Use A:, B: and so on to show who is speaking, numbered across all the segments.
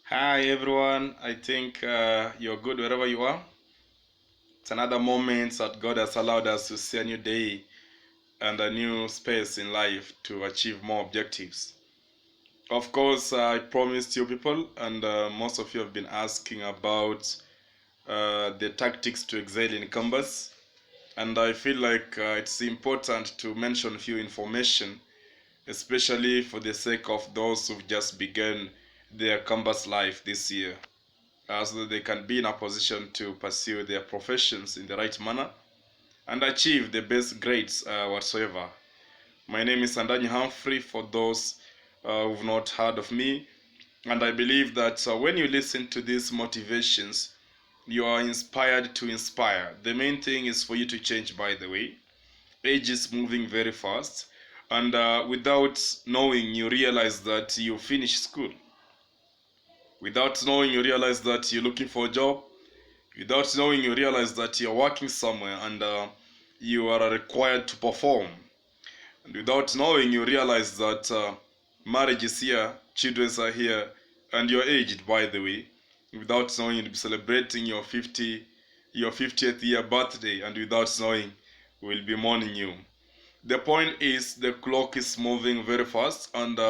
A: Hi everyone, I think you're good wherever you are. It's another moment that God has allowed us to see a new day and a new space in life to achieve more objectives. Of course, I promised you people, and most of you have been asking about the tactics to excel in Canvas. And I feel like it's important to mention a few information, especially for the sake of those who've just begun their Canvas life this year, so that they can be in a position to pursue their professions in the right manner and achieve the best grades whatsoever. My name is Andanyi Humphrey for those who've not heard of me, and I believe that when you listen to these motivations, you are inspired to inspire. The main thing is for you to change, by the way. Age is moving very fast, and without knowing, you realize that you finish school. Without knowing, you realize that you're looking for a job. Without knowing, you realize that you're working somewhere and you are required to perform. And without knowing, you realize that marriage is here, children are here, and you're aged, by the way. Without knowing, you'll be celebrating your 50th year birthday, and without knowing, we'll be mourning you. The point is, the clock is moving very fast, and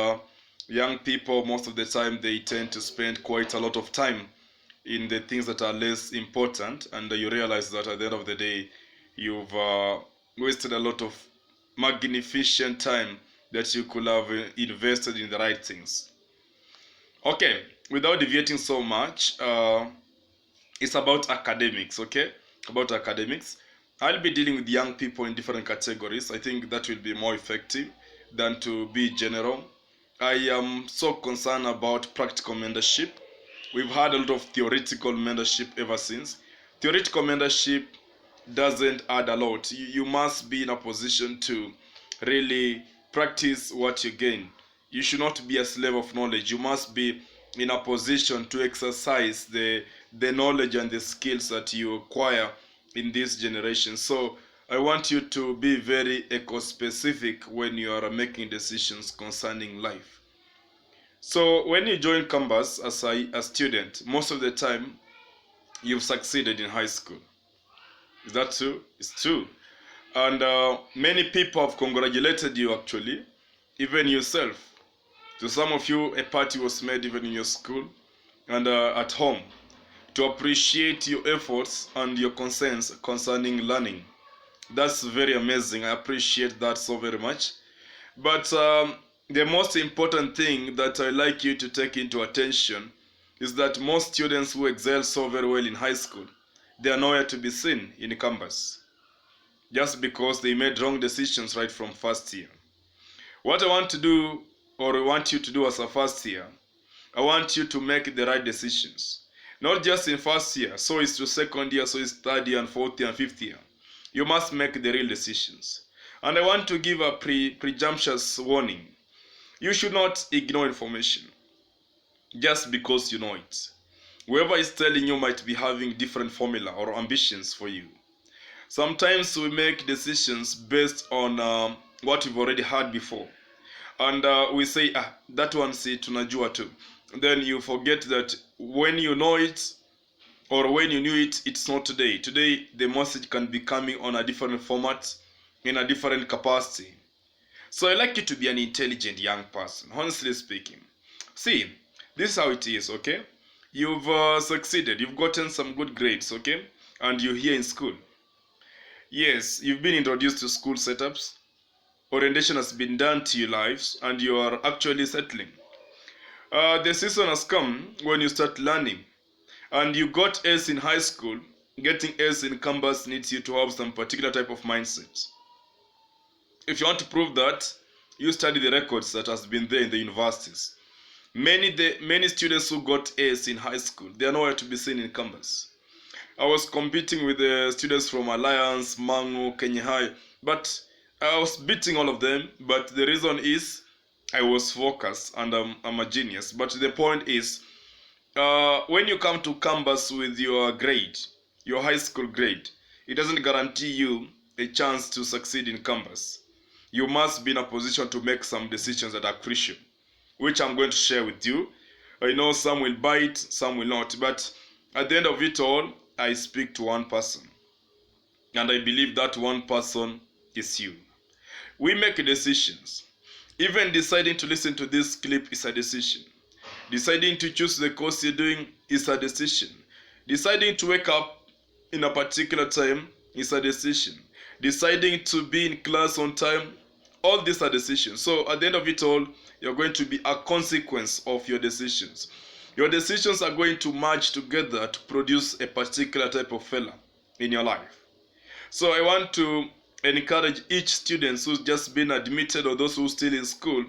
A: young people, most of the time, they tend to spend quite a lot of time in the things that are less important, and you realize that at the end of the day you've wasted a lot of magnificent time that you could have invested in the right things. Okay, without deviating so much, it's about academics. Okay, about academics, I'll be dealing with young people in different categories. I think that will be more effective than to be general. I am so concerned about practical mentorship. We've had a lot of theoretical mentorship ever since. Theoretical mentorship doesn't add a lot. You must be in a position to really practice what you gain. You should not be a slave of knowledge. You must be in a position to exercise the knowledge and the skills that you acquire in this generation. So I want you to be very eco-specific when you are making decisions concerning life. So when you join Canvas as a student, most of the time you've succeeded in high school. Is that true? It's true. And many people have congratulated you actually, even yourself. To some of you, a party was made even in your school and at home to appreciate your efforts and your concerns concerning learning. That's very amazing. I appreciate that so very much. But the most important thing that I like you to take into attention is that most students who excel so very well in high school, they are nowhere to be seen in campus, just because they made wrong decisions right from first year. What I want to do, or I want you to do as a first year, I want you to make the right decisions. Not just in first year, so it's to second year, so it's third year and fourth year and fifth year. You must make the real decisions. And I want to give a presumptuous warning. You should not ignore information just because you know it. Whoever is telling you might be having different formula or ambitions for you. Sometimes we make decisions based on what we've already had before. And we say, that one see tunajua too. Then you forget that when you know it, or when you knew it, it's not today. Today, the message can be coming on a different format, in a different capacity. So I like you to be an intelligent young person, honestly speaking. See, this is how it is, okay? You've succeeded, you've gotten some good grades, okay? And you're here in school. Yes, you've been introduced to school setups, orientation has been done to your lives, and you are actually settling. The season has come when you start learning, and you got A's in high school. Getting A's in campus needs you to have some particular type of mindset. If you want to prove that, you study the records that has been there in the universities. Many students who got A's in high school, they are nowhere to be seen in campus. I was competing with the students from Alliance, Mangu, Kenya High, but I was beating all of them. But the reason is I was focused and I'm a genius. But the point is, when you come to campus with your grade, your high school grade, it doesn't guarantee you a chance to succeed in campus. You must be in a position to make some decisions that are crucial, which I'm going to share with you. I know some will bite, some will not. But at the end of it all, I speak to one person. And I believe that one person is you. We make decisions. Even deciding to listen to this clip is a decision. Deciding to choose the course you're doing is a decision. Deciding to wake up in a particular time is a decision. Deciding to be in class on time, all these are decisions. So at the end of it all, you're going to be a consequence of your decisions. Your decisions are going to merge together to produce a particular type of fella in your life. So I want to encourage each student who's just been admitted or those who are still in school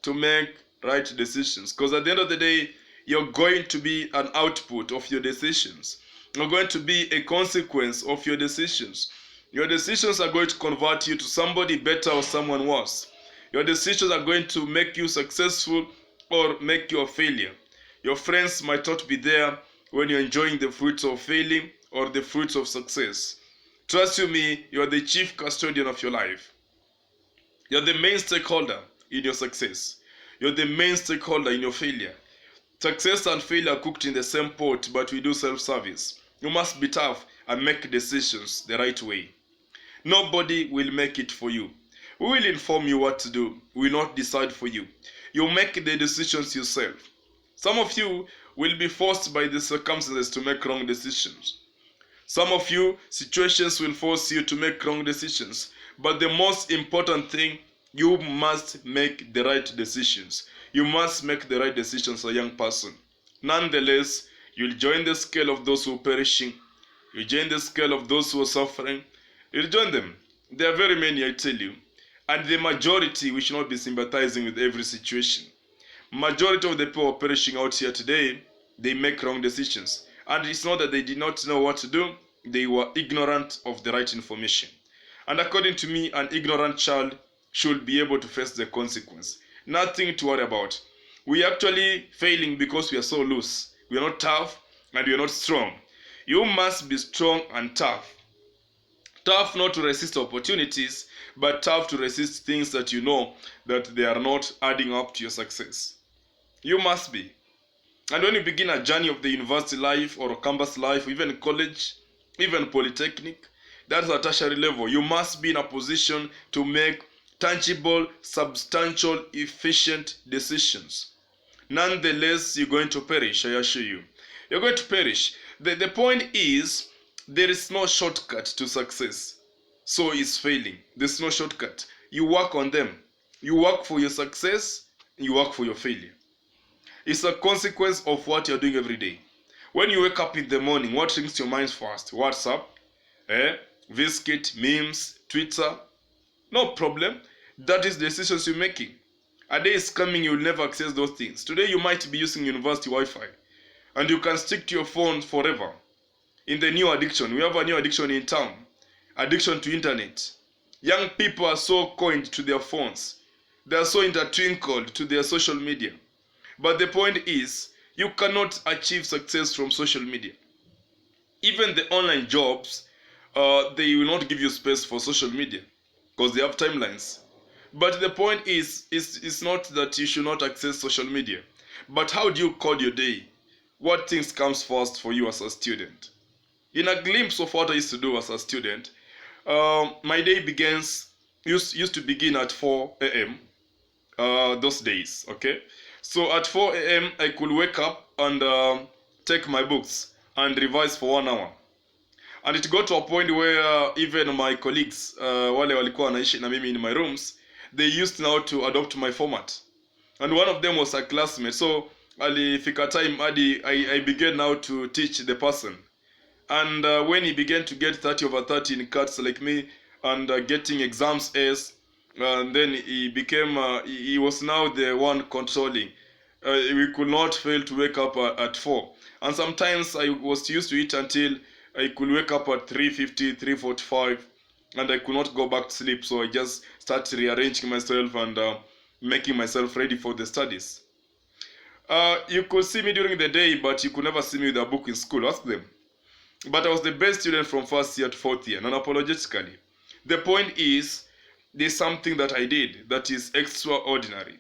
A: to make right decisions. Because at the end of the day, you're going to be an output of your decisions. You're going to be a consequence of your decisions. Your decisions are going to convert you to somebody better or someone worse. Your decisions are going to make you successful or make you a failure. Your friends might not be there when you're enjoying the fruits of failing or the fruits of success. Trust you me, you are the chief custodian of your life. You're the main stakeholder in your success. You're the main stakeholder in your failure. Success and failure are cooked in the same pot, but we do self-service. You must be tough and make decisions the right way. Nobody will make it for you. We will inform you what to do. We will not decide for you. You make the decisions yourself. Some of you will be forced by the circumstances to make wrong decisions. Some of you, situations will force you to make wrong decisions. But the most important thing, you must make the right decisions. You must make the right decisions as a young person. Nonetheless, you'll join the scale of those who are perishing. You join the scale of those who are suffering. You'll join them. There are very many, I tell you. And the majority, we should not be sympathizing with every situation. Majority of the people perishing out here today, they make wrong decisions. And it's not that they did not know what to do, they were ignorant of the right information. And according to me, an ignorant child should be able to face the consequence. Nothing to worry about. We are actually failing because we are so loose. We are not tough and we are not strong. You must be strong and tough. Tough not to resist opportunities, but tough to resist things that you know that they are not adding up to your success. You must be. And when you begin a journey of the university life or campus life, even college, even polytechnic, that's a tertiary level, you must be in a position to make tangible, substantial, efficient decisions. Nonetheless, you're going to perish, I assure you. You're going to perish. The point is, there is no shortcut to success. So is failing. There's no shortcut. You work on them. You work for your success, you work for your failure. It's a consequence of what you're doing every day. When you wake up in the morning, what rings to your mind first? WhatsApp, Visket, memes, Twitter. No problem. That is the decisions you're making. A day is coming, you'll never access those things. Today you might be using university Wi-Fi. And you can stick to your phone forever. In the new addiction, we have a new addiction in town. Addiction to internet. Young people are so coined to their phones. They are so intertwinkled to their social media. But the point is, you cannot achieve success from social media. Even the online jobs, they will not give you space for social media because they have timelines. But the point is, it's not that you should not access social media. But how do you code your day? What things comes first for you as a student? In a glimpse of what I used to do as a student, my day used to begin at 4 a.m. Those days, okay? So at 4 a.m. I could wake up and take my books and revise for 1 hour. And it got to a point where even my colleagues, wale walikuwa wanaishi na mimi in my rooms, they used now to adopt my format. And one of them was a classmate. So alifika time I began now to teach the person. And when he began to get 30 over 30 in cuts like me and getting exams A's, and then he became, he was now the one controlling. We could not fail to wake up at 4. And sometimes I was used to it until I could wake up at 3:50, 3:45, and I could not go back to sleep. So I just started rearranging myself and making myself ready for the studies. You could see me during the day, but you could never see me with a book in school. Ask them. But I was the best student from first year to fourth year, non-apologetically. The point is, there's something that I did that is extraordinary.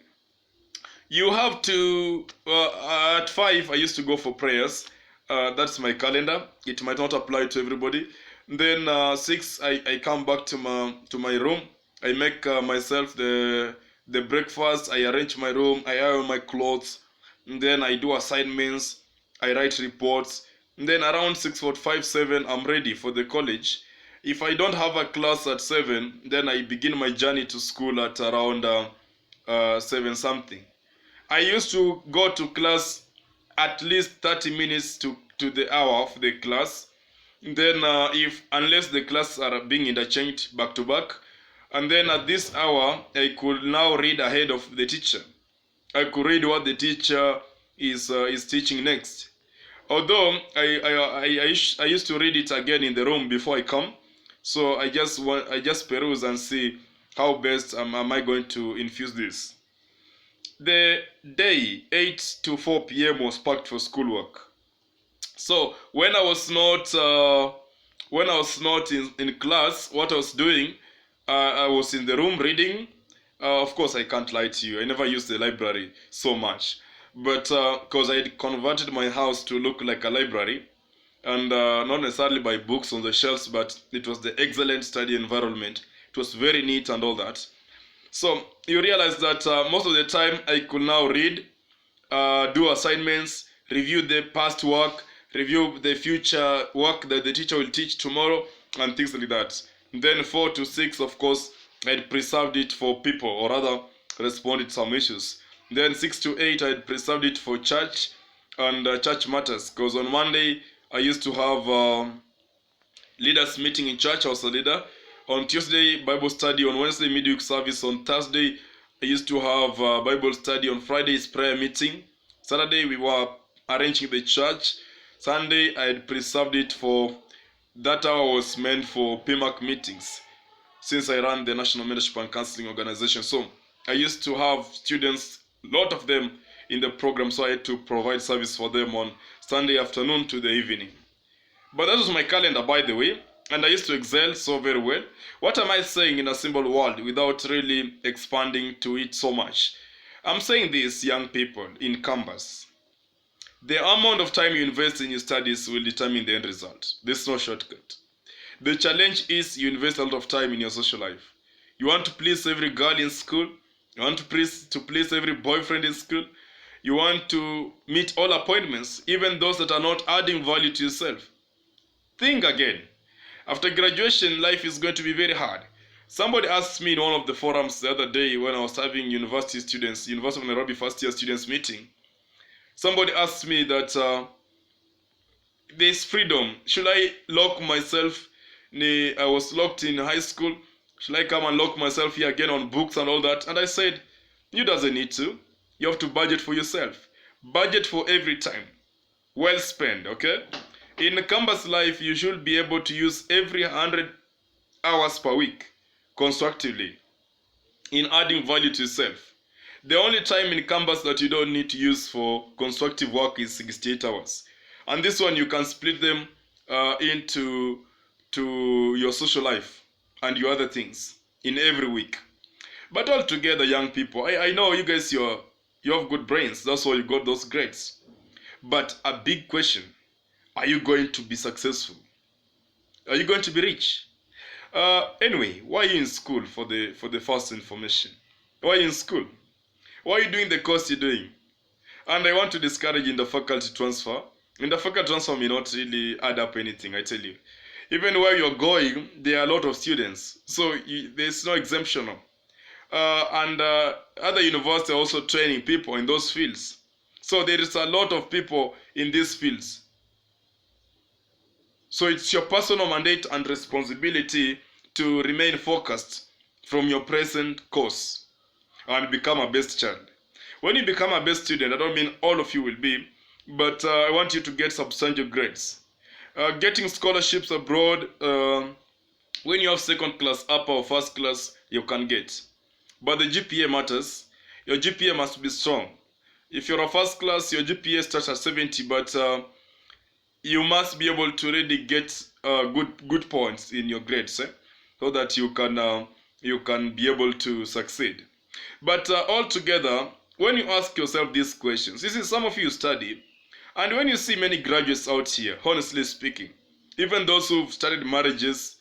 A: You have to, at 5, I used to go for prayers. That's my calendar. It might not apply to everybody. Then 6, I come back to my room. I make myself the breakfast. I arrange my room. I iron my clothes. And then I do assignments. I write reports. And then around 6:45, 7, I'm ready for the college. If I don't have a class at 7, then I begin my journey to school at around 7 something. I used to go to class at least 30 minutes to the hour of the class. Then if unless the classes are being interchanged back to back, and then at this hour I could now read ahead of the teacher. I could read what the teacher is teaching next. Although I used to read it again in the room before I come, so I just peruse and see how best am I going to infuse this. The day 8 to 4 p.m. was packed for schoolwork. So when I was not in class, what I was doing, I was in the room reading. Of course, I can't lie to you. I never used the library so much, but because I had converted my house to look like a library, and not necessarily by books on the shelves, but it was the excellent study environment. It was very neat and all that. So you realize that most of the time I could now read, do assignments, review the past work, review the future work that the teacher will teach tomorrow, and things like that. Then 4 to 6, of course, I'd preserved it for people, or rather, responded to some issues. Then 6 to 8, I'd preserved it for church and church matters. Because on Monday, I used to have leaders meeting in church. I was a leader. On Tuesday, Bible study. On Wednesday, midweek service. On Thursday, I used to have Bible study. On Fridays, prayer meeting. Saturday, we were arranging the church. Sunday, I had preserved it for that hour was meant for PMAC meetings, since I ran the National Mentorship and Counseling Organization. So I used to have students, a lot of them in the program, so I had to provide service for them on Sunday afternoon to the evening. But that was my calendar, by the way, and I used to excel so very well. What am I saying in a simple word without really expanding to it so much? I'm saying this, young people in campus. The amount of time you invest in your studies will determine the end result. There's no shortcut. The challenge is you invest a lot of time in your social life. You want to please every girl in school. You want to please every boyfriend in school. You want to meet all appointments, even those that are not adding value to yourself. Think again. After graduation, life is going to be very hard. Somebody asked me in one of the forums the other day when I was having University of Nairobi first year students meeting. Somebody asked me that there's freedom. Should I lock myself? I was locked in high school. Should I come and lock myself here again on books and all that? And I said, you doesn't need to. You have to budget for yourself. Budget for every time. Well spent, okay? In campus life, you should be able to use every 100 hours per week constructively in adding value to yourself. The only time in campus that you don't need to use for constructive work is 68 hours. And this one you can split them into your social life and your other things in every week. But altogether, young people, I know you guys, you have good brains. That's why you got those grades. But a big question, are you going to be successful? Are you going to be rich? Anyway, why are you in school for the first information? Why are you in school? Why are you doing the course you're doing? And I want to discourage in the faculty transfer. In the faculty transfer may not really add up anything, I tell you. Even where you're going, there are a lot of students. So there's no exemption. And other universities are also training people in those fields. So there is a lot of people in these fields. So it's your personal mandate and responsibility to remain focused from your present course and become a best child. When you become a best student, I don't mean all of you will be, but I want you to get substantial grades. Getting scholarships abroad, when you have second class, upper or first class, you can get. But the GPA matters. Your GPA must be strong. If you're a first class, your GPA starts at 70, but you must be able to really get good points in your grades, so that you can be able to succeed. But altogether, when you ask yourself these questions, you see, some of you study, and when you see many graduates out here, honestly speaking, even those who've started marriages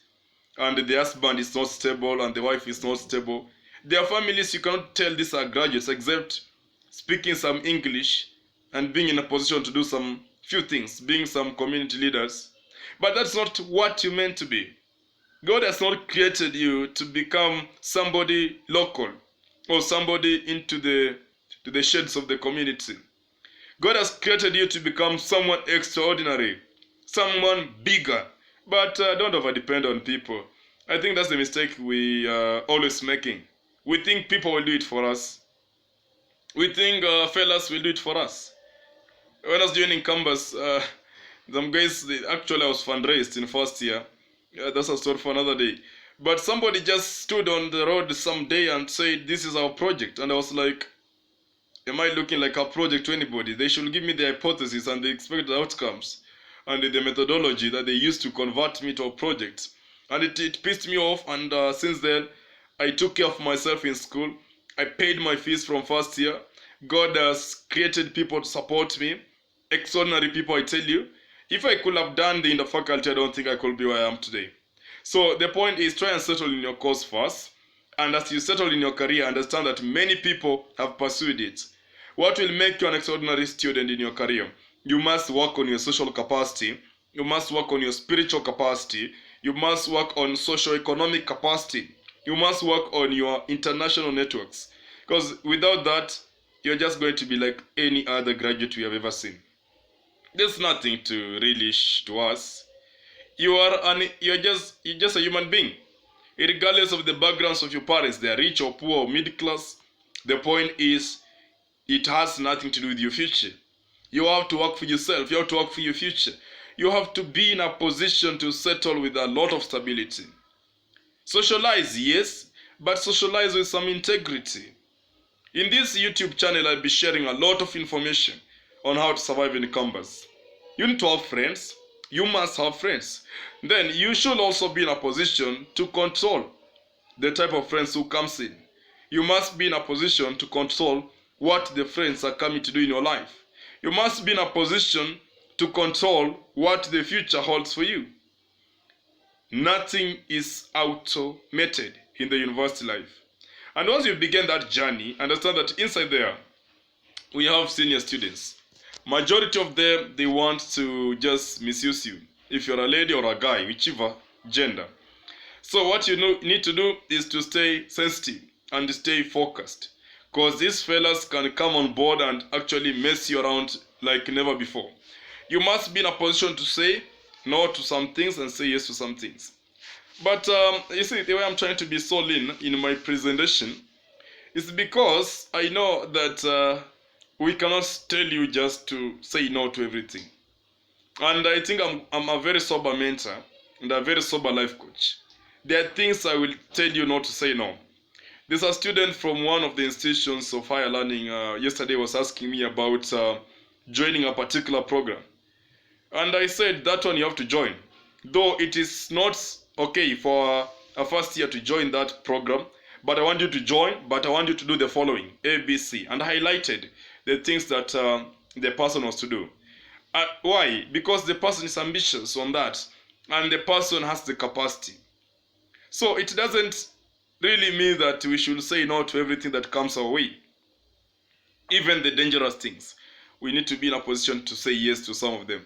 A: and the husband is not stable and the wife is not stable, their families, you cannot tell these are graduates except speaking some English and being in a position to do some few things, being some community leaders. But that's not what you meant to be. God has not created you to become somebody local or somebody into the shades of the community. God has created you to become someone extraordinary, someone bigger. But don't over depend on people. I think that's the mistake we are always making. We think people will do it for us. We think fellas will do it for us. When I was doing Canvas, some guys, actually I was fundraised in first year. That's a story for another day. But somebody just stood on the road some day and said, this is our project. And I was like, am I looking like a project to anybody? They should give me the hypothesis and the expected outcomes and the methodology that they used to convert me to a project. And it pissed me off, and since then, I took care of myself in school. I paid my fees from first year. God has created people to support me. Extraordinary people, I tell you. If I could have done in the faculty, I don't think I could be where I am today. So the point is, try and settle in your course first. And as you settle in your career, understand that many people have pursued it. What will make you an extraordinary student in your career? You must work on your social capacity. You must work on your spiritual capacity. You must work on socio-economic capacity. You must work on your international networks. Because without that, you're just going to be like any other graduate we have ever seen. There's nothing to really to us. You're just a human being. Regardless of the backgrounds of your parents, they are rich or poor or middle class. The point is, it has nothing to do with your future. You have to work for yourself. You have to work for your future. You have to be in a position to settle with a lot of stability. Socialize, yes, but socialize with some integrity. In this YouTube channel, I'll be sharing a lot of information on how to survive in campus. You need to have friends. You must have friends. Then you should also be in a position to control the type of friends who comes in. You must be in a position to control what the friends are coming to do in your life. You must be in a position to control what the future holds for you. Nothing is automated in the university life. And once you begin that journey, understand that inside there, we have senior students. Majority of them, they want to just misuse you. If you're a lady or a guy, whichever gender. So what you need to do is to stay sensitive and stay focused. Because these fellas can come on board and actually mess you around like never before. You must be in a position to say no to some things and say yes to some things. But you see, the way I'm trying to be so lean in my presentation is because I know that we cannot tell you just to say no to everything. And I think I'm a very sober mentor and a very sober life coach. There are things I will tell you not to say no. There's a student from one of the institutions of higher learning yesterday was asking me about joining a particular program. And I said, that one you have to join. Though it is not okay for a first year to join that program, but I want you to join, but I want you to do the following, A, B, C. And I highlighted the things that the person was to do. Why? Because the person is ambitious on that, and the person has the capacity. So it doesn't really mean that we should say no to everything that comes our way. Even the dangerous things, we need to be in a position to say yes to some of them.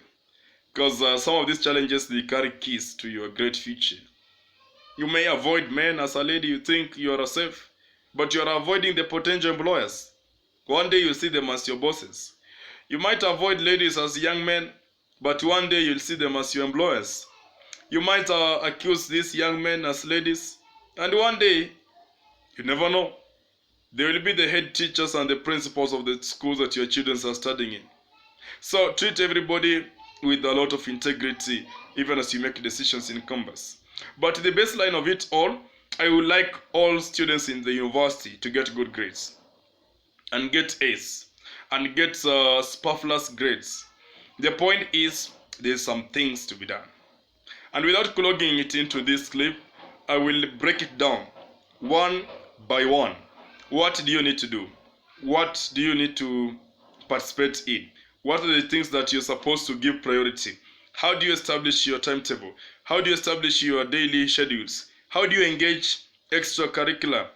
A: Because some of these challenges, they carry keys to your great future. You may avoid men as a lady, you think you are safe, but you are avoiding the potential employers. One day you'll see them as your bosses. You might avoid ladies as young men, but one day you'll see them as your employers. You might accuse these young men as ladies, and one day, you never know, they will be the head teachers and the principals of the schools that your children are studying in. So treat everybody with a lot of integrity, even as you make decisions in campus. But the baseline of it all, I would like all students in the university to get good grades and get A's and get superfluous grades. The point is, there's some things to be done. And without clogging it into this clip, I will break it down one by one. What do you need to do? what do you need to participate in? What are the things that you're supposed to give priority? How do you establish your timetable? How do you establish your daily schedules? How do you engage extracurricular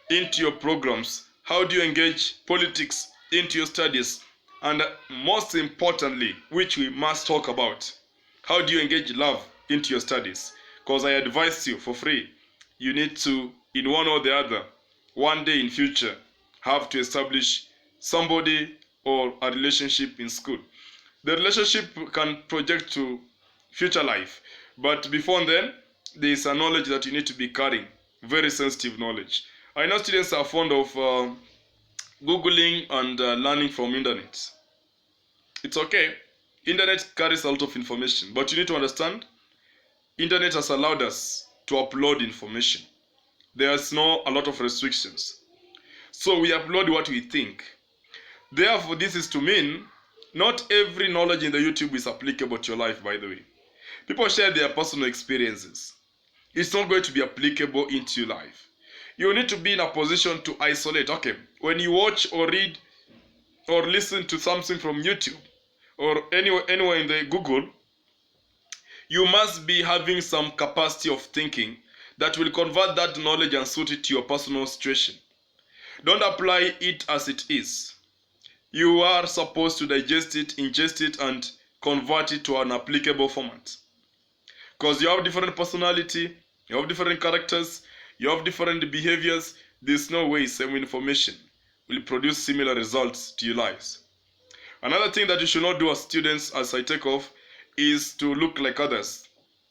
A: into your programs? How do you engage politics into your studies? And most importantly, which we must talk about, how do you engage love into your studies? Because I advise you for free, you need to, in one or the other, one day in future, have to establish somebody or a relationship in school. The relationship can project to future life, but before then, there is a knowledge that you need to be carrying, very sensitive knowledge. I know students are fond of Googling and learning from internet. It's okay. Internet carries a lot of information, but you need to understand, internet has allowed us to upload information. There's no a lot of restrictions. So we upload what we think. Therefore, this is to mean not every knowledge in the YouTube is applicable to your life, by the way. People share their personal experiences. It's not going to be applicable into your life. You need to be in a position to isolate. Okay, when you watch or read or listen to something from YouTube or anywhere in the Google, you must be having some capacity of thinking that will convert that knowledge and suit it to your personal situation. Don't apply it as it is. You are supposed to digest it, ingest it, and convert it to an applicable format. Because you have different personality, you have different characters, you have different behaviors. There's no way same information will produce similar results to your lives. Another thing that you should not do as students, as I take off, is to look like others.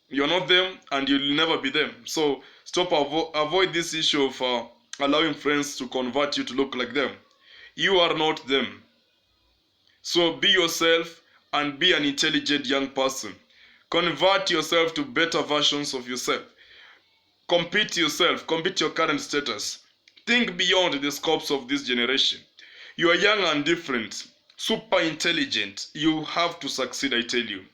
A: You're not them and you'll never be them. So stop, avoid this issue of allowing friends to convert you to look like them. You are not them. So be yourself and be an intelligent young person. Convert yourself to better versions of yourself. Compete yourself, compete your current status. Think beyond the scopes of this generation. You are young and different, super intelligent. You have to succeed, I tell you.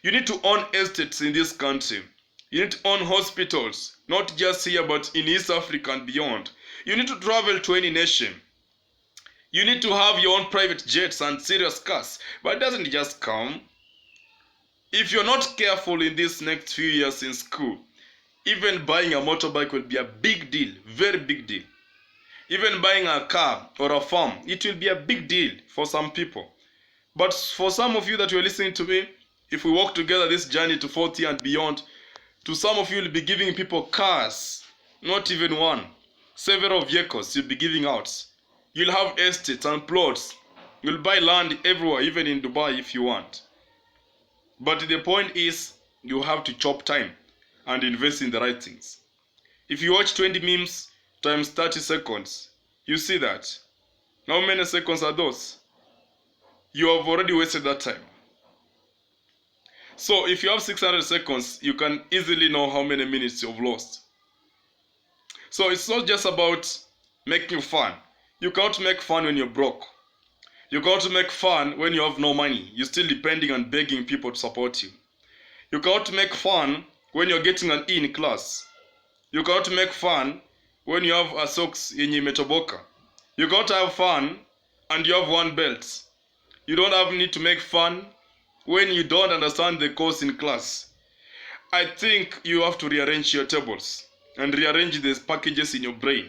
A: You need to own estates in this country. You need to own hospitals, not just here but in East Africa and beyond. You need to travel to any nation. You need to have your own private jets and serious cars, but it doesn't just come. If you're not careful in these next few years in school, even buying a motorbike will be a big deal, very big deal. Even buying a car or a farm, it will be a big deal for some people. But for some of you that you're listening to me, if we walk together this journey to 40 and beyond, to some of you will be giving people cars, not even one. Several vehicles you'll be giving out. You'll have estates and plots. You'll buy land everywhere, even in Dubai if you want. But the point is, you have to chop time and invest in the right things. If you watch 20 memes times 30 seconds, you see that. How many seconds are those? You have already wasted that time. So if you have 600 seconds, you can easily know how many minutes you've lost. So it's not just about making fun. You can't make fun when you're broke. You can't make fun when you have no money. You're still depending on begging people to support you. You can't make fun when you're getting an E in class. You can't make fun when you have a socks in your metoboka. You can't have fun and you have one belt. You don't have need to make fun when you don't understand the course in class. I think you have to rearrange your tables and rearrange these packages in your brain.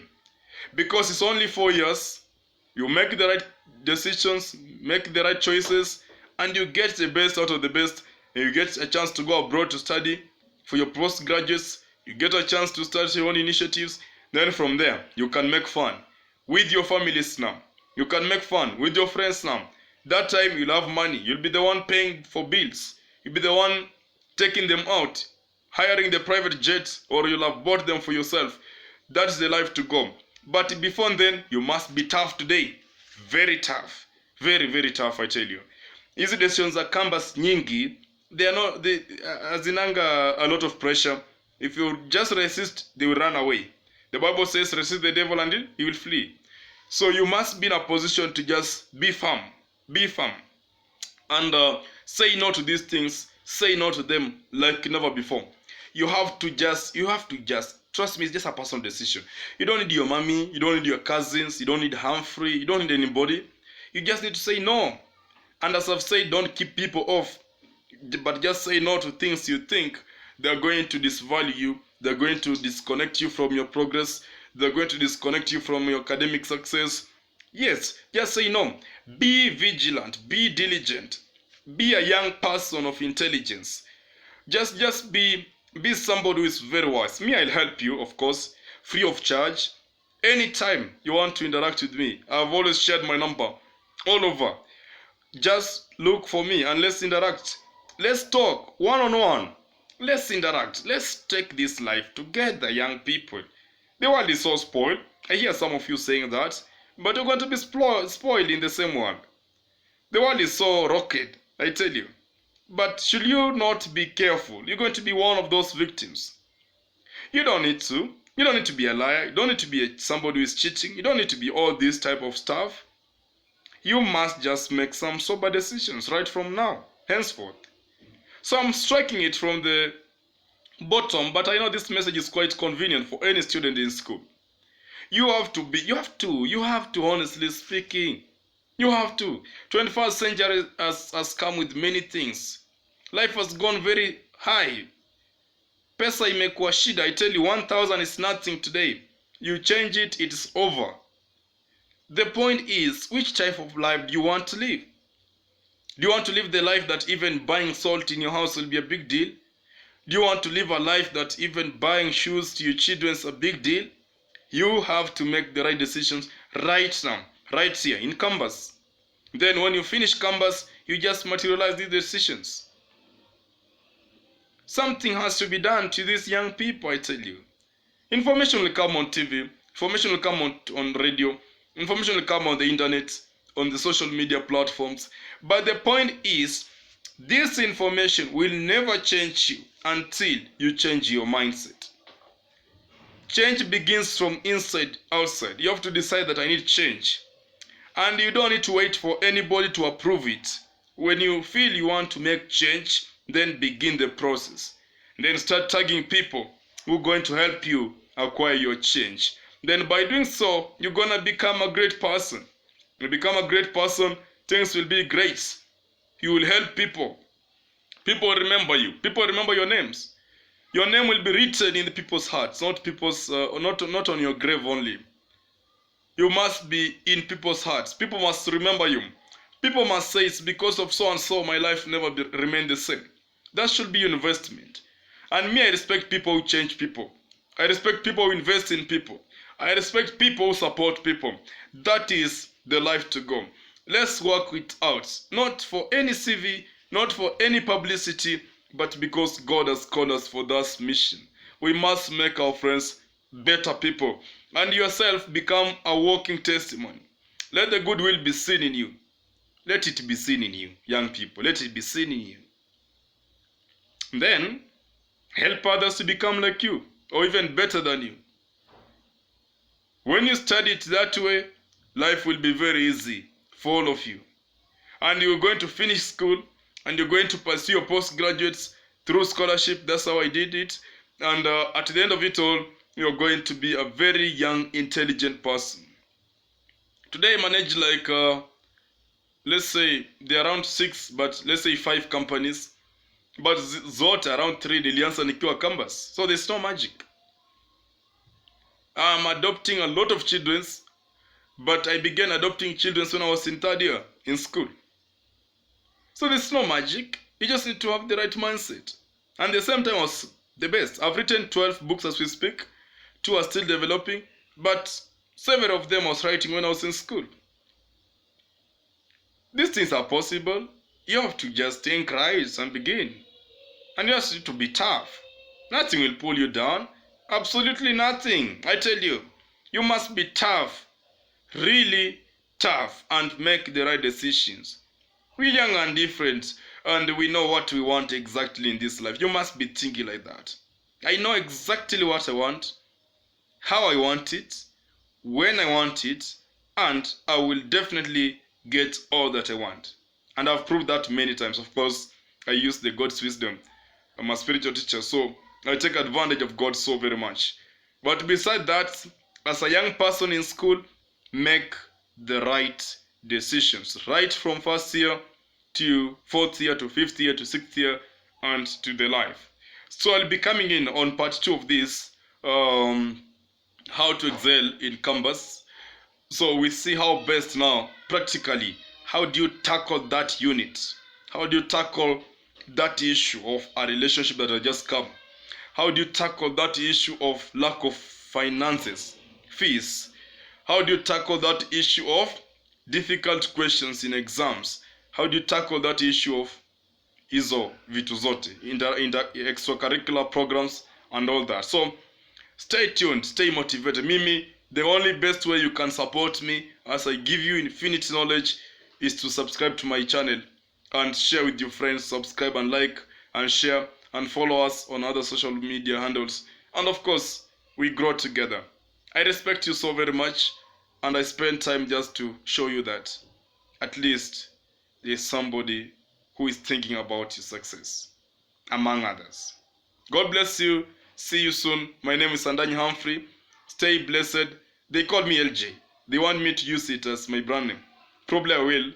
A: Because it's only 4 years, you make the right decisions, make the right choices, and you get the best out of the best, and you get a chance to go abroad to study. For your postgraduates, you get a chance to start your own initiatives. Then from there, you can make fun with your families now. You can make fun with your friends now. That time you'll have money. You'll be the one paying for bills. You'll be the one taking them out, hiring the private jets, or you'll have bought them for yourself. That's the life to go. But before then, you must be tough today. Very tough. Very, very tough, I tell you. Hizi decisions za canvas nyingi, they hazinanga a lot of pressure. If you just resist, they will run away. The Bible says, resist the devil and he will flee. So you must be in a position to just be firm. Be firm. And say no to these things. Say no to them like never before. You have to just Trust me, it's just a personal decision. You don't need your mommy, you don't need your cousins, you don't need Humphrey, you don't need anybody. You just need to say no. And as I've said, don't keep people off, but just say no to things you think they're going to disvalue you, they're going to disconnect you from your progress, they're going to disconnect you from your academic success. Yes, just say no. Be vigilant, be diligent, be a young person of intelligence. Just be somebody who is very wise. Me, I'll help you, of course, free of charge. Anytime you want to interact with me, I've always shared my number all over. Just look for me and let's interact. Let's talk one-on-one. Let's interact. Let's take this life together, young people. The world is so spoiled. I hear some of you saying that, but you're going to be spoiled in the same world. The world is so rocket, I tell you. But should you not be careful, you're going to be one of those victims. You don't need to. You don't need to be a liar. You don't need to be somebody who is cheating. You don't need to be all this type of stuff. You must just make some sober decisions right from now, henceforth. So I'm striking it from the bottom, but I know this message is quite convenient for any student in school. You have to, honestly speaking, you have to. 21st century has come with many things. Life has gone very high. Pesa imekuwa shida. I tell you, 1,000 is nothing today. You change it, it's over. The point is, which type of life do you want to live? Do you want to live the life that even buying salt in your house will be a big deal? Do you want to live a life that even buying shoes to your children is a big deal? You have to make the right decisions right now, right here in Canvas. Then when you finish Canvas, you just materialize these decisions. Something has to be done to these young people, I tell you. Information will come on TV, information will come on radio, information will come on the internet, on the social media platforms. But the point is, this information will never change you until you change your mindset. Change begins from inside outside. You have to decide that I need change. And you don't need to wait for anybody to approve it. When you feel you want to make change, then begin the process. Then start tagging people who are going to help you acquire your change. Then by doing so, you're going to become a great person. When you become a great person, things will be great. You will help people. People remember you. People remember your names. Your name will be written in the people's hearts, not on your grave only. You must be in people's hearts. People must remember you. People must say, it's because of so and so my life never remained the same. That should be your investment. And me, I respect people who change people. I respect people who invest in people. I respect people who support people. That is the life to go. Let's work it out. Not for any CV, not for any publicity, but because God has called us for that mission. We must make our friends better people. And yourself become a walking testimony. Let the goodwill be seen in you. Let it be seen in you, young people. Let it be seen in you. Then, help others to become like you, or even better than you. When you study it that way, life will be very easy for all of you. And you're going to finish school, and you're going to pursue your postgraduates through scholarship. That's how I did it. And at the end of it all, you're going to be a very young, intelligent person. Today I manage like, let's say there are around 6, but let's say 5 companies. But zote around 3 nilianza nikiwa Canvas. So there's no magic. I'm adopting a lot of children, but I began adopting children when I was in 3rd year in school. So there's no magic. You just need to have the right mindset. And at the same time, I was the best. I've written 12 books as we speak. 2 are still developing. But several of them I was writing when I was in school. These things are possible. You have to just think right and begin. And you have to be tough. Nothing will pull you down. Absolutely nothing. I tell you. You must be tough. Really tough. And make the right decisions. We're young and different. And we know what we want exactly in this life. You must be thinking like that. I know exactly what I want. How I want it. When I want it. And I will definitely get all that I want. And I've proved that many times. Of course, I use the God's wisdom. I'm a spiritual teacher, so I take advantage of God so very much. But beside that, as a young person in school, make the right decisions. Right from first year to fourth year to fifth year to sixth year and to the life. So I'll be coming in on part 2 of this, how to excel in Canvas. So we see how best now, practically, how do you tackle that unit? How do you tackle that issue of a relationship that has just come? How do you tackle that issue of lack of finances, fees? How do you tackle that issue of difficult questions in exams? How do you tackle that issue of hizo vitu zote in the extracurricular programs and all that? So stay tuned, stay motivated. Mimi, the only best way you can support me as I give you infinite knowledge is to subscribe to my channel and share with your friends. Subscribe and like and share and follow us on other social media handles. And of course, we grow together. I respect you so very much, and I spend time just to show you that at least there's somebody who is thinking about your success, among others. God bless you. See you soon. My name is Andanyi Humphrey. Stay blessed. They call me Eljay. They want me to use it as my brand name. Probably I will.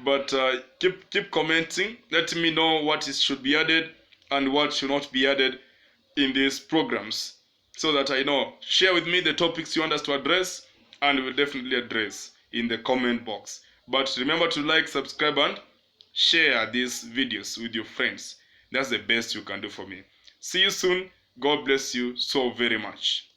A: But keep commenting. Let me know what should be added and what should not be added in these programs, so that I know. Share with me the topics you want us to address, and we'll definitely address in the comment box. But remember to like, subscribe, and share these videos with your friends. That's the best you can do for me. See you soon. God bless you so very much.